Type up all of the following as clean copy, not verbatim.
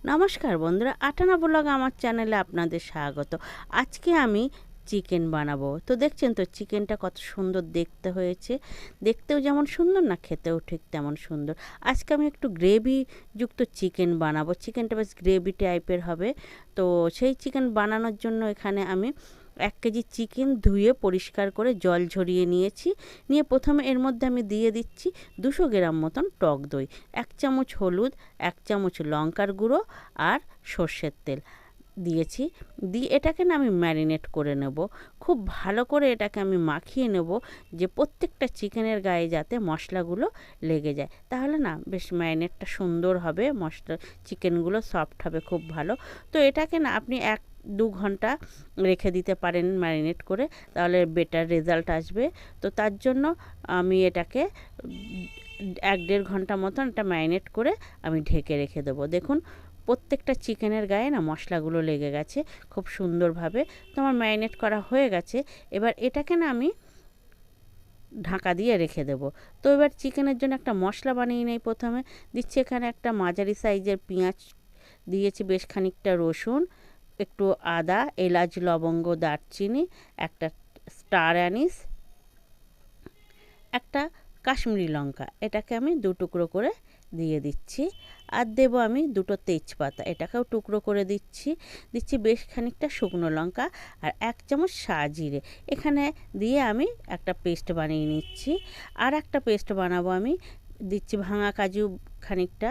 নমস্কার বন্ধুরা, আটানা ব্লগ আমার চ্যানেলে আপনাদের স্বাগত। আজকে আমি চিকেন বানাবো। তো দেখছেন তো চিকেনটা কত সুন্দর দেখতে হয়েছে। দেখতেও যেমন সুন্দর, না খেতেও ঠিক তেমন সুন্দর। আজকে আমি একটু গ্রেভি যুক্ত চিকেন বানাবো। চিকেনটা বেশ গ্রেভি টাইপের হবে। তো সেই চিকেন বানানোর জন্য এখানে আমি 1 কেজি চিকেন ধুয়ে পরিষ্কার করে জল ঝরিয়ে নিয়েছি। নিয়ে প্রথমে এর মধ্যে আমি দিয়ে দিচ্ছি 200 গ্রাম মতন টক দই, 1 চামচ হলুদ, 1 চামচ লঙ্কার গুঁড়ো আর সর্ষের তেল দিয়েছি। দিয়ে এটাকে না আমি ম্যারিনেট করে নেব। খুব ভালো করে এটাকে আমি মাখিয়ে নেব, যে প্রত্যেকটা চিকেনের গায়ে যাতে মশলাগুলো লেগে যায়। তাহলে না বেশ ম্যারিনেটটা সুন্দর হবে, মশলা চিকেনগুলো সফট হবে খুব ভালো। তো এটাকে না আপনি 1-2 ঘন্টা রেখে দিতে পারেন ম্যারিনেট করে, তাহলে বেটার রেজাল্ট আসবে। তো তার জন্য আমি এটাকে 1-1.5 ঘন্টা মতন এটা ম্যারিনেট করে আমি ঢেকে রেখে দেবো। দেখুন প্রত্যেকটা চিকেনের গায়ে না মশলাগুলো লেগে গেছে খুব সুন্দরভাবে। তো আমার ম্যারিনেট করা হয়ে গেছে। এবার এটাকে না আমি ঢাকা দিয়ে রেখে দেবো। তো এবার চিকেনের জন্য একটা মশলা বানিয়ে নেই। প্রথমে দিচ্ছি এখানে একটা মাঝারি সাইজের পেঁয়াজ দিয়েছি, বেশ খানিকটা রসুন, একটু আদা, এলাচ, লবঙ্গ, দারচিনি, একটা স্টার অ্যানিস, একটা কাশ্মীরি লঙ্কা, এটাকে আমি 2 টুকরো করে দিয়ে দিচ্ছি। আর দেবো আমি 2টো তেজপাতা, এটাকেও টুকরো করে দিচ্ছি বেশ খানিকটা শুকনো লঙ্কা আর 1 চামচ সাজিরে এখানে দিয়ে আমি একটা পেস্ট বানিয়ে নিচ্ছি। আর একটা পেস্ট বানাবো আমি। দিচ্ছি ভাঙা কাজু খানিকটা,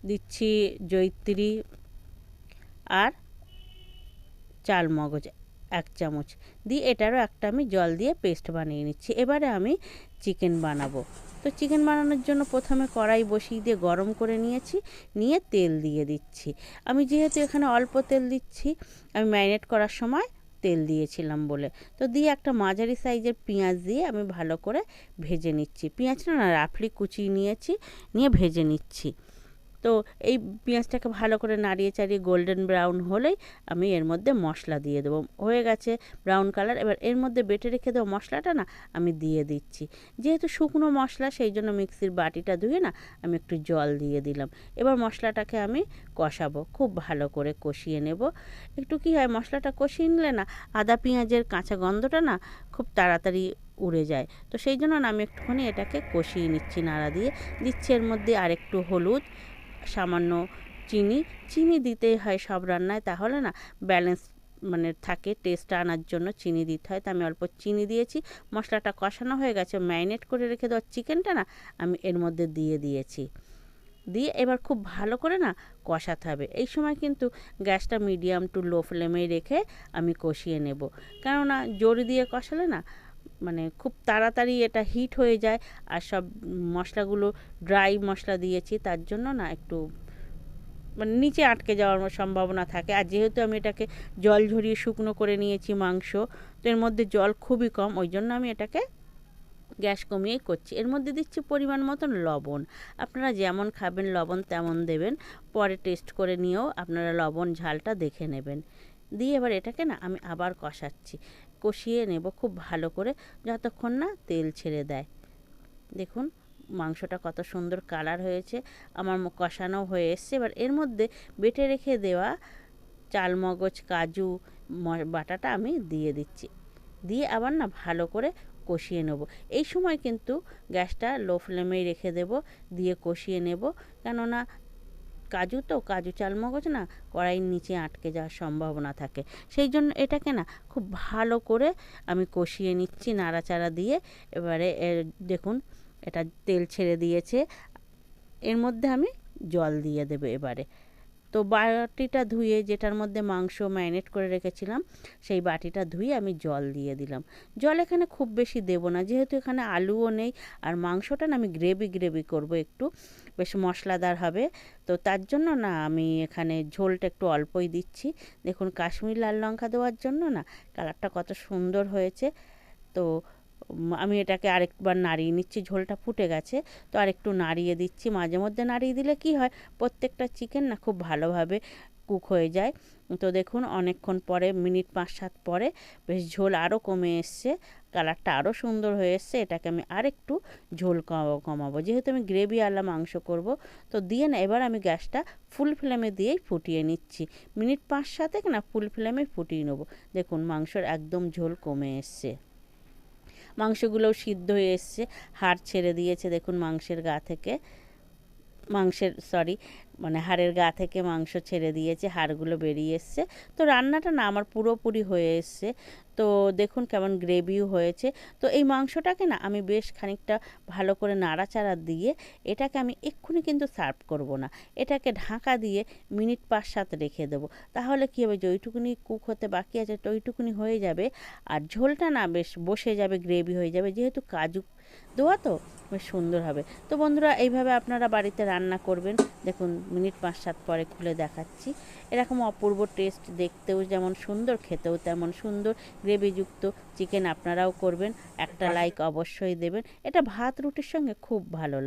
দিচ্ছি জয়িত্রী আর চালমগজ 1 চামচ দিয়ে এটারও একটা আমি জল দিয়ে পেস্ট বানিয়ে নিচ্ছি। এবারে আমি চিকেন বানাবো। তো চিকেন বানানোর জন্য প্রথমে কড়াই বসিয়ে দিয়ে গরম করে নিয়ে তেল দিয়ে দিচ্ছি। আমি যেহেতু এখানে অল্প তেল দিচ্ছি, আমি ম্যারিনেট করার সময় তেল দিয়েছিলাম বলে। তো দিয়ে একটা মাঝারি সাইজের পেঁয়াজ দিয়ে আমি ভালো করে ভেজে নিচ্ছি। পেঁয়াজটা না রাফলি কুচিয়ে নিয়ে ভেজে নিচ্ছি। তো এই পেঁয়াজটাকে ভালো করে নাড়িয়ে চাড়িয়ে গোল্ডেন ব্রাউন হলেই আমি এর মধ্যে মশলা দিয়ে দেবো। হয়ে গেছে ব্রাউন কালার। এবার এর মধ্যে বেটে রেখে দেবো মশলাটা না আমি দিয়ে দিচ্ছি। যেহেতু শুকনো মশলা, সেই জন্য মিক্সির বাটিটা ধুয়ে না আমি একটু জল দিয়ে দিলাম। এবার মশলাটাকে আমি কষাবো, খুব ভালো করে কষিয়ে নেব। একটু কি হয়, মশলাটা কষিয়ে নিলে না আদা পেঁয়াজের কাঁচা গন্ধটা না খুব তাড়াতাড়ি উড়ে যায়। তো সেই জন্য না আমি একটুখানি এটাকে কষিয়ে নিচ্ছি নাড়া দিয়ে। দিচ্ছি এর মধ্যে আর একটু হলুদ, সামান্য চিনি দিতেই হয় সব রান্নায়, তাহলে না ব্যালেন্স মানে থাকে, টেস্ট আনার জন্য চিনি দিতে হয়। তো আমি অল্প চিনি দিয়েছি। মশলাটা কষানো হয়ে গেছে, ম্যারিনেট করে রেখে দেওয়া চিকেনটা না আমি এর মধ্যে দিয়ে দিয়েছি। দিয়ে এবার খুব ভালো করে না কষাতে হবে। এই সময় কিন্তু গ্যাসটা মিডিয়াম টু লো ফ্লেমেই রেখে আমি কষিয়ে নেব। কেননা জোরে দিয়ে কষালে না মানে খুব তাড়াতাড়ি এটা হিট হয়ে যায়। আর সব মশলাগুলো ড্রাই মশলা দিয়েছি, তার জন্য না একটু মানে নিচে আটকে যাওয়ার সম্ভাবনা থাকে। আর যেহেতু আমি এটাকে জল ঝরিয়ে শুকনো করে নিয়েছি মাংস, তো এর মধ্যে জল খুবই কম, ওই জন্য আমি এটাকে গ্যাস কমিয়েই করছি। এর মধ্যে দিচ্ছি পরিমাণ মতন লবণ। আপনারা যেমন খাবেন লবণ তেমন দেবেন। পরে টেস্ট করে নিয়েও আপনারা লবণ ঝালটা দেখে নেবেন। দিয়ে এবার এটাকে না আমি আবার কষিয়ে নেব খুব ভালো করে, যতক্ষণ না তেল ছেড়ে দেয়। দেখুন মাংসটা কত সুন্দর কালার হয়েছে, আমার কষানো হয়ে এসছে। এবার এর মধ্যে বেটে রেখে দেওয়া চালমগজ, কাজু বাটাটা আমি দিয়ে দিচ্ছি। দিয়ে আবার না ভালো করে কষিয়ে নেব। এই সময় কিন্তু গ্যাসটা লো ফ্লেমেই রেখে দেব, দিয়ে কষিয়ে নেব। কেননা কাজু চালমগজ না কড়াইয়ের নিচে আটকে যাওয়ার সম্ভাবনা থাকে। সেই জন্য এটাকে না খুব ভালো করে আমি কষিয়ে নিচ্ছি নাড়াচাড়া দিয়ে। এবারে দেখুন এটা তেল ছেড়ে দিয়েছে। এর মধ্যে আমি জল দিয়ে দেবো এবারে। তো বাটিটা ধুয়ে, যেটার মধ্যে মাংস ম্যারিনেট করে রেখেছিলাম, সেই বাটিটা ধুয়ে আমি জল দিয়ে দিলাম। জল এখানে খুব বেশি দেব না, যেহেতু এখানে আলুও নেই আর মাংসটা না আমি গ্রেভি করব, একটু বেশ মশলাদার হবে। তো তার জন্য না আমি এখানে ঝোলটা একটু অল্পই দিচ্ছি। দেখুন কাশ্মীরি লাল লঙ্কা দেওয়ার জন্য না কালারটা কত সুন্দর হয়েছে। তো আমি এটাকে আরেকবার নাড়িয়ে নিচ্ছি। ঝোলটা ফুটে গেছে, তো আরেকটু নাড়িয়ে দিচ্ছি। মাঝে মধ্যে নাড়িয়ে দিলে কি হয়, প্রত্যেকটা চিকেন না খুব ভালোভাবে কুক হয়ে যায়। তো দেখুন অনেকক্ষণ পরে, মিনিট 5-7 পরে বেশ ঝোল আরও কমে এসছে। কালারটা আরও সুন্দর হয়ে এসছে। এটাকে আমি আরেকটু ঝোল কমাবো, যেহেতু আমি গ্রেভি আলা মাংস করব। তো দিয়ে না এবার আমি গ্যাসটা ফুল ফ্লেমে দিয়েই ফুটিয়ে নিচ্ছি। মিনিট 5-7 না ফুল ফ্লেমে ফুটিয়ে নেবো। দেখুন মাংসর একদম ঝোল কমে এসছে, মাংসগুলোও সিদ্ধ হয়ে এসছে, হাড় ছেড়ে দিয়েছে দেখুন মাংসের গা থেকে, হাড়ের গা থেকে মাংস ছেড়ে দিয়েছে, হাড়গুলো বেরিয়ে এসছে। তো রান্নাটা না আমার পুরোপুরি হয়ে এসছে। তো দেখুন কেমন গ্রেভিও হয়েছে। তো এই মাংসটাকে না আমি বেশ খানিকটা ভালো করে নাড়াচাড়া দিয়ে এটাকে আমি এক্ষুনি কিন্তু সার্ভ করব না, এটাকে ঢাকা দিয়ে মিনিট 5-7 রেখে দেবো। তাহলে কী হবে, যে ওইটুকুনি কুক হতে বাকি আছে তো ওইটুকুনি হয়ে যাবে, আর ঝোলটা না বেশ বসে যাবে, গ্রেভি হয়ে যাবে, যেহেতু কাজু দেওয়া তো বেশ সুন্দর হবে। তো বন্ধুরা এইভাবে আপনারা বাড়িতে রান্না করবেন। দেখুন মিনিট 5-7 পরে খুলে দেখাচ্ছি। এরকম অপূর্ব টেস্ট, দেখতেও যেমন সুন্দর, খেতেও তেমন সুন্দর গ্রেভিযুক্ত চিকেন আপনারাও করবেন। একটা লাইক অবশ্যই দেবেন, এটা ভাত রুটির সঙ্গে খুব ভালো লাগে।